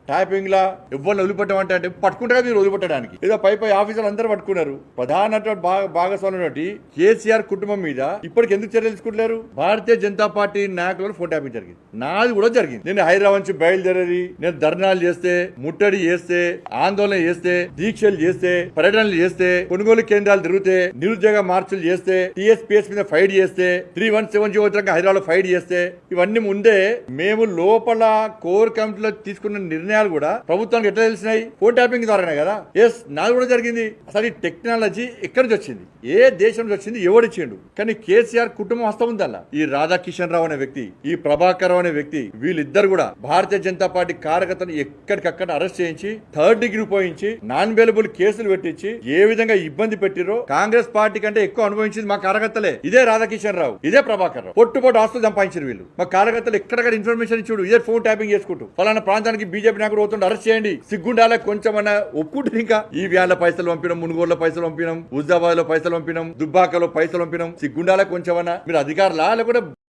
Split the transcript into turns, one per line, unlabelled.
Tapping లా ఎవరిని వదిలిపెట్టమంటే అంటే పట్టుకుంటారా మీరు వదిలిపెట్టడానికి ఏదో పై ఆఫీసర్లు అందరూ పట్టుకున్నారు. ప్రధాన భాగస్వామి కేసీఆర్ కుటుంబం మీద ఇప్పటికి ఎందుకు చర్యలు తీసుకుంటున్నారు? భారతీయ జనతా పార్టీ నాయకులు ఫోన్ ట్యాపింగ్ జరిగింది, నాది కూడా జరిగింది. నేను హైదరాబాద్ నుంచి బయలుదేరి నేను ధర్నాలు చేస్తే, ముట్టడి చేస్తే, ఆందోళన చేస్తే, దీక్షలు చేస్తే, పర్యటనలు చేస్తే, కొనుగోలు కేంద్రాలు తిరిగితే, నిరుద్యోగ మార్చులు చేస్తే, టీఎస్పీఎస్ మీద ఫైట్ చేస్తే, 317 హైదరాబాద్ ఫైట్ చేస్తే, ఇవన్నీ ముందే మేము లోపల కోర్ కమిటీలో తీసుకున్న నిర్ణయాలు కూడా ప్రభుత్వానికి ఎట్లా తెలిసినాయి? ఫోన్ ట్యాపింగ్ ద్వారానే కదా. ఎస్, నాది కూడా జరిగింది. అసలు ఈ టెక్నాలజీ ఎక్కడి నుంచి వచ్చింది, ఏ దేశం నుంచి వచ్చింది, ఎవడిచ్చిండు? కానీ కేసీఆర్ కుటుంబం హస్తం ఉందల్లా. ఈ రాధాకిషన్ రావు అనే వ్యక్తి, ఈ ప్రభాకర్ రావు అనే వ్యక్తి, వీళ్ళిద్దరు కూడా భారతీయ జనతా పార్టీ కార్యకర్తను ఎక్కడికక్కడ అరెస్ట్ చేయించి, 3rd డిగ్రీ పోయించి, నాన్ అవైలబుల్ కేసులు పెట్టించి ఏ విధంగా ఇబ్బంది పెట్టిరో కాంగ్రెస్ పార్టీ కంటే ఎక్కువ అనుభవించింది మా కార్యకర్తలే. ఇదే రాధాకిషన్ రావు, ఇదే ప్రభాకర్ రావు. పొట్టుపోటు ఆస్తులు సంపాదించారు వీళ్ళు. మా కార్యకర్తలు ఎక్కడక్కడ ఇన్ఫర్మేషన్ ఇచ్చుడు, ఇదే ఫోన్ ట్యాపింగ్ చేసుకుంటూ ఫలానా ప్రాంతానికి బీజేపీ నాయకుడు పోతుంటే అరెస్ట్ చేయండి, సిగ్గుండాలే కొంచెమన్నా ఒప్పుకుంటుంది. ఇంకా ఈ వ్యాన్ల పైసలు పంపినాం, మునుగోడులో పైసలు పంపినాం, హుజాబాద్ లో పైసలు పంపినాం, దుబ్బాకలో పైసలు పంపినాం, సిగ్గుండాలే కొంచెమన్నా. మీరు అధికారులా లేకపోతే